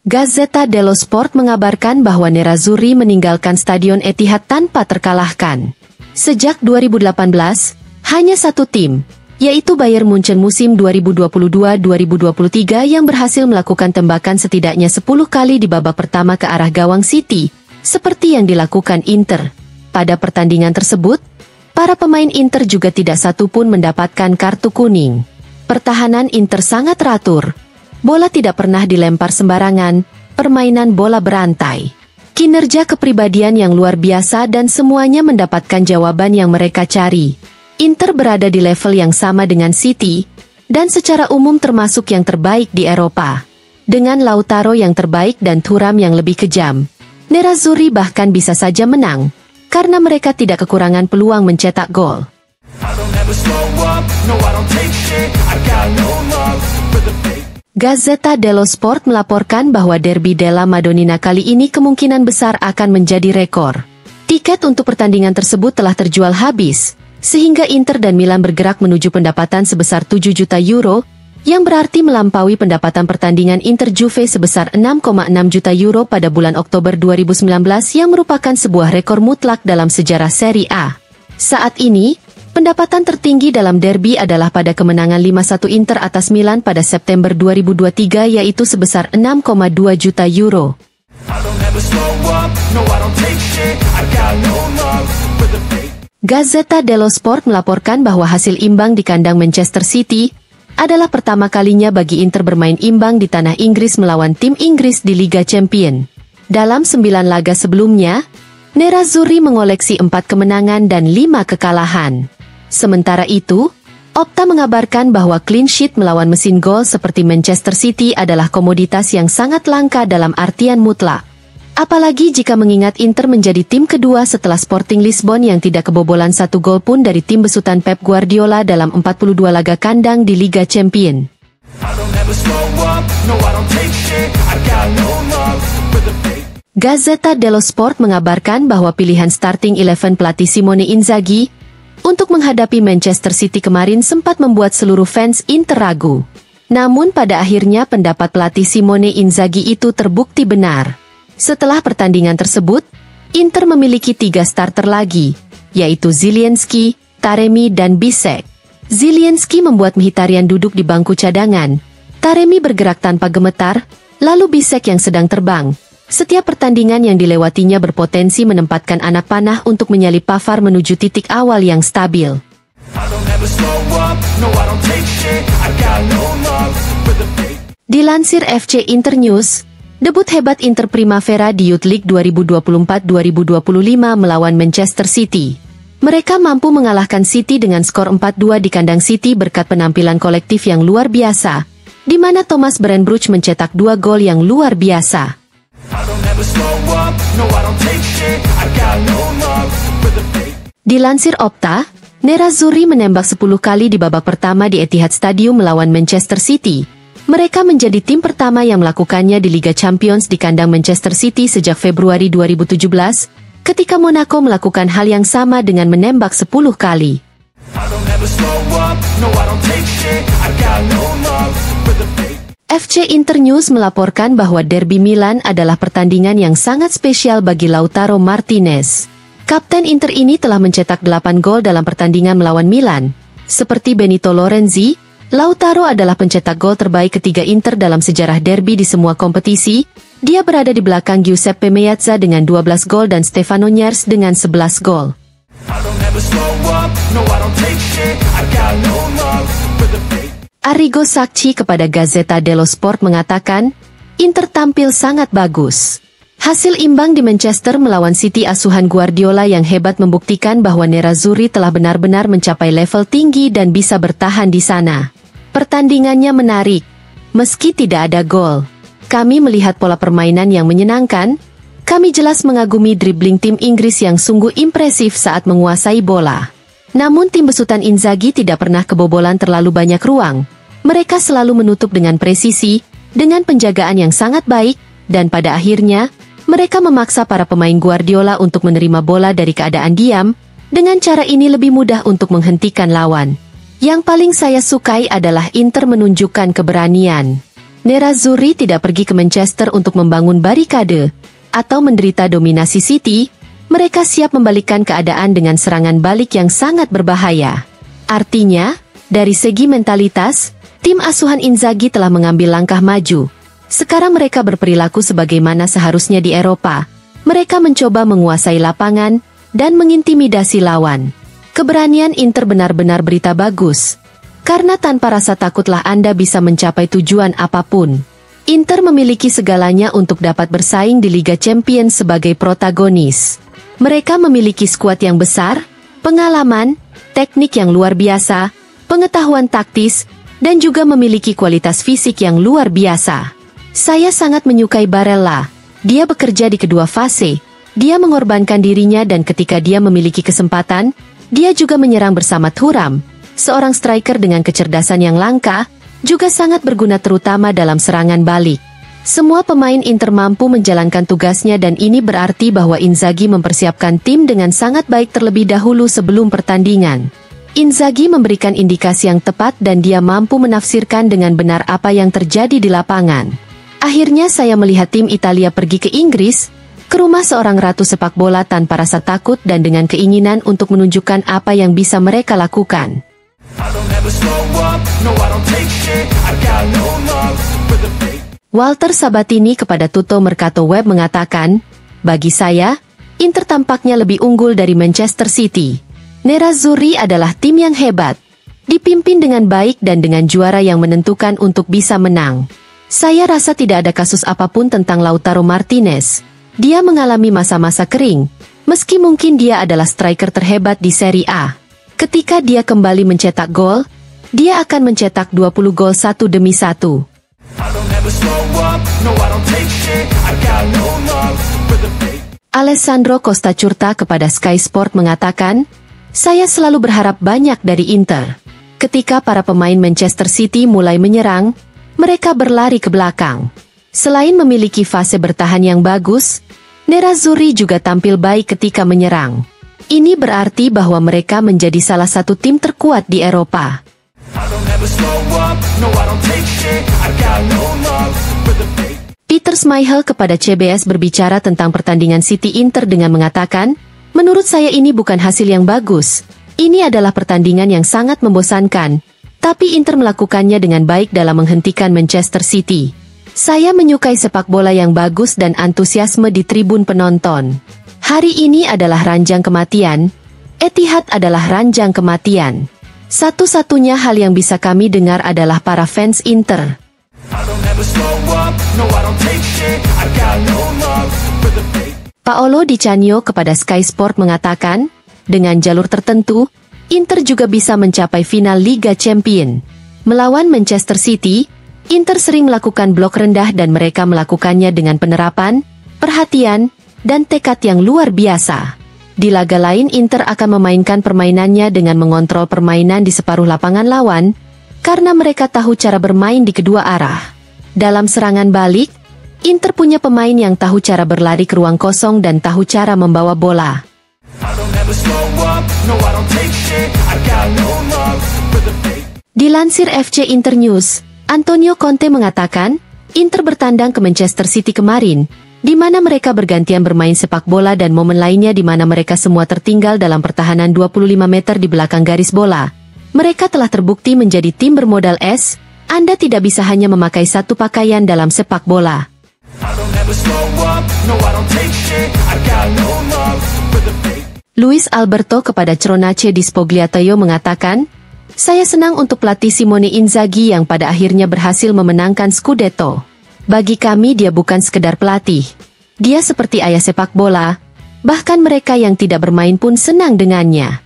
Gazzetta dello Sport mengabarkan bahwa Nerazzurri meninggalkan Stadion Etihad tanpa terkalahkan. Sejak 2018, hanya satu tim, yaitu Bayern Munchen musim 2022-2023 yang berhasil melakukan tembakan setidaknya 10 kali di babak pertama ke arah gawang City, seperti yang dilakukan Inter. Pada pertandingan tersebut, para pemain Inter juga tidak satu pun mendapatkan kartu kuning. Pertahanan Inter sangat teratur. Bola tidak pernah dilempar sembarangan, permainan bola berantai. Kinerja kepribadian yang luar biasa dan semuanya mendapatkan jawaban yang mereka cari. Inter berada di level yang sama dengan City, dan secara umum termasuk yang terbaik di Eropa. Dengan Lautaro yang terbaik dan Thuram yang lebih kejam, Nerazzurri bahkan bisa saja menang, karena mereka tidak kekurangan peluang mencetak gol. Gazzetta dello Sport melaporkan bahwa Derby della Madonnina kali ini kemungkinan besar akan menjadi rekor. Tiket untuk pertandingan tersebut telah terjual habis, sehingga Inter dan Milan bergerak menuju pendapatan sebesar 7 juta euro, yang berarti melampaui pendapatan pertandingan Inter Juve sebesar 6,6 juta euro pada bulan Oktober 2019 yang merupakan sebuah rekor mutlak dalam sejarah Serie A. Saat ini, pendapatan tertinggi dalam derby adalah pada kemenangan 5-1 Inter atas Milan pada September 2023 yaitu sebesar 6,2 juta euro. Gazzetta dello Sport melaporkan bahwa hasil imbang di kandang Manchester City adalah pertama kalinya bagi Inter bermain imbang di tanah Inggris melawan tim Inggris di Liga Champions. Dalam 9 laga sebelumnya, Nerazzurri mengoleksi 4 kemenangan dan 5 kekalahan. Sementara itu, Opta mengabarkan bahwa clean sheet melawan mesin gol seperti Manchester City adalah komoditas yang sangat langka dalam artian mutlak. Apalagi jika mengingat Inter menjadi tim kedua setelah Sporting Lisbon yang tidak kebobolan 1 gol pun dari tim besutan Pep Guardiola dalam 42 laga kandang di Liga Champions. Gazzetta dello Sport mengabarkan bahwa pilihan starting 11 pelatih Simone Inzaghi untuk menghadapi Manchester City kemarin sempat membuat seluruh fans Inter ragu. Namun pada akhirnya pendapat pelatih Simone Inzaghi itu terbukti benar. Setelah pertandingan tersebut, Inter memiliki 3 starter lagi, yaitu Zielinski, Taremi dan Bisek. Zielinski membuat Mkhitaryan duduk di bangku cadangan, Taremi bergerak tanpa gemetar, lalu Bisek yang sedang terbang. Setiap pertandingan yang dilewatinya berpotensi menempatkan anak panah untuk menyalip Pavard menuju titik awal yang stabil. Dilansir FC Inter News, debut hebat Inter Primavera di Youth League 2024-2025 melawan Manchester City. Mereka mampu mengalahkan City dengan skor 4-2 di kandang City berkat penampilan kolektif yang luar biasa, di mana Thomas Brandbruch mencetak 2 gol yang luar biasa. Dilansir Opta, Nerazzurri menembak 10 kali di babak pertama di Etihad Stadium melawan Manchester City. Mereka menjadi tim pertama yang melakukannya di Liga Champions di kandang Manchester City sejak Februari 2017, ketika Monaco melakukan hal yang sama dengan menembak 10 kali. FC Inter News melaporkan bahwa Derby Milan adalah pertandingan yang sangat spesial bagi Lautaro Martinez. Kapten Inter ini telah mencetak 8 gol dalam pertandingan melawan Milan. Seperti Benito Lorenzi, Lautaro adalah pencetak gol terbaik ketiga Inter dalam sejarah derby di semua kompetisi. Dia berada di belakang Giuseppe Meazza dengan 12 gol dan Stefano Gnarris dengan 11 gol. Arrigo Sacchi kepada Gazzetta dello Sport mengatakan, Inter tampil sangat bagus. Hasil imbang di Manchester melawan City asuhan Guardiola yang hebat membuktikan bahwa Nerazzurri telah benar-benar mencapai level tinggi dan bisa bertahan di sana. Pertandingannya menarik. Meski tidak ada gol, kami melihat pola permainan yang menyenangkan. Kami jelas mengagumi dribbling tim Inggris yang sungguh impresif saat menguasai bola. Namun tim besutan Inzaghi tidak pernah kebobolan terlalu banyak ruang. Mereka selalu menutup dengan presisi, dengan penjagaan yang sangat baik, dan pada akhirnya, mereka memaksa para pemain Guardiola untuk menerima bola dari keadaan diam. Dengan cara ini lebih mudah untuk menghentikan lawan. Yang paling saya sukai adalah Inter menunjukkan keberanian. Nerazzurri tidak pergi ke Manchester untuk membangun barikade atau menderita dominasi City. Mereka siap membalikkan keadaan dengan serangan balik yang sangat berbahaya. Artinya, dari segi mentalitas, tim asuhan Inzaghi telah mengambil langkah maju. Sekarang mereka berperilaku sebagaimana seharusnya di Eropa. Mereka mencoba menguasai lapangan dan mengintimidasi lawan. Keberanian Inter benar-benar berita bagus. Karena tanpa rasa takutlah Anda bisa mencapai tujuan apapun. Inter memiliki segalanya untuk dapat bersaing di Liga Champions sebagai protagonis. Mereka memiliki skuad yang besar, pengalaman, teknik yang luar biasa, pengetahuan taktis, dan juga memiliki kualitas fisik yang luar biasa. Saya sangat menyukai Barella. Dia bekerja di kedua fase. Dia mengorbankan dirinya dan ketika dia memiliki kesempatan, dia juga menyerang bersama Thuram, seorang striker dengan kecerdasan yang langka, juga sangat berguna terutama dalam serangan balik. Semua pemain Inter mampu menjalankan tugasnya dan ini berarti bahwa Inzaghi mempersiapkan tim dengan sangat baik terlebih dahulu sebelum pertandingan. Inzaghi memberikan indikasi yang tepat dan dia mampu menafsirkan dengan benar apa yang terjadi di lapangan. Akhirnya saya melihat tim Italia pergi ke Inggris, ke rumah seorang ratu sepak bola tanpa rasa takut dan dengan keinginan untuk menunjukkan apa yang bisa mereka lakukan. Walter Sabatini kepada Tutto Mercato Web mengatakan, bagi saya, Inter tampaknya lebih unggul dari Manchester City. Nerazzurri adalah tim yang hebat, dipimpin dengan baik dan dengan juara yang menentukan untuk bisa menang. Saya rasa tidak ada kasus apapun tentang Lautaro Martinez. Dia mengalami masa-masa kering, meski mungkin dia adalah striker terhebat di Serie A. Ketika dia kembali mencetak gol, dia akan mencetak 20 gol satu demi satu. Alessandro Costa Curta kepada Sky Sport mengatakan, saya selalu berharap banyak dari Inter. Ketika para pemain Manchester City mulai menyerang, mereka berlari ke belakang. Selain memiliki fase bertahan yang bagus, Nerazzurri juga tampil baik ketika menyerang. Ini berarti bahwa mereka menjadi salah satu tim terkuat di Eropa. Peter Schmeichel kepada CBS berbicara tentang pertandingan City Inter dengan mengatakan, menurut saya ini bukan hasil yang bagus. Ini adalah pertandingan yang sangat membosankan, tapi Inter melakukannya dengan baik dalam menghentikan Manchester City. Saya menyukai sepak bola yang bagus dan antusiasme di tribun penonton. Hari ini adalah ranjang kematian. Etihad adalah ranjang kematian. Satu-satunya hal yang bisa kami dengar adalah para fans Inter. Paolo Di Canio kepada Sky Sport mengatakan, dengan jalur tertentu, Inter juga bisa mencapai final Liga Champions. Melawan Manchester City, Inter sering melakukan blok rendah dan mereka melakukannya dengan penerapan, perhatian, dan tekad yang luar biasa. Di laga lain Inter akan memainkan permainannya dengan mengontrol permainan di separuh lapangan lawan, karena mereka tahu cara bermain di kedua arah. Dalam serangan balik, Inter punya pemain yang tahu cara berlari ke ruang kosong dan tahu cara membawa bola. Dilansir FC Inter News, Antonio Conte mengatakan, Inter bertandang ke Manchester City kemarin, di mana mereka bergantian bermain sepak bola dan momen lainnya di mana mereka semua tertinggal dalam pertahanan 25 meter di belakang garis bola. Mereka telah terbukti menjadi tim bermodal es. Anda tidak bisa hanya memakai satu pakaian dalam sepak bola. Luis Alberto kepada Cronace di Spogliatoio mengatakan, saya senang untuk pelatih Simone Inzaghi yang pada akhirnya berhasil memenangkan Scudetto. Bagi kami dia bukan sekedar pelatih. Dia seperti ayah sepak bola, bahkan mereka yang tidak bermain pun senang dengannya.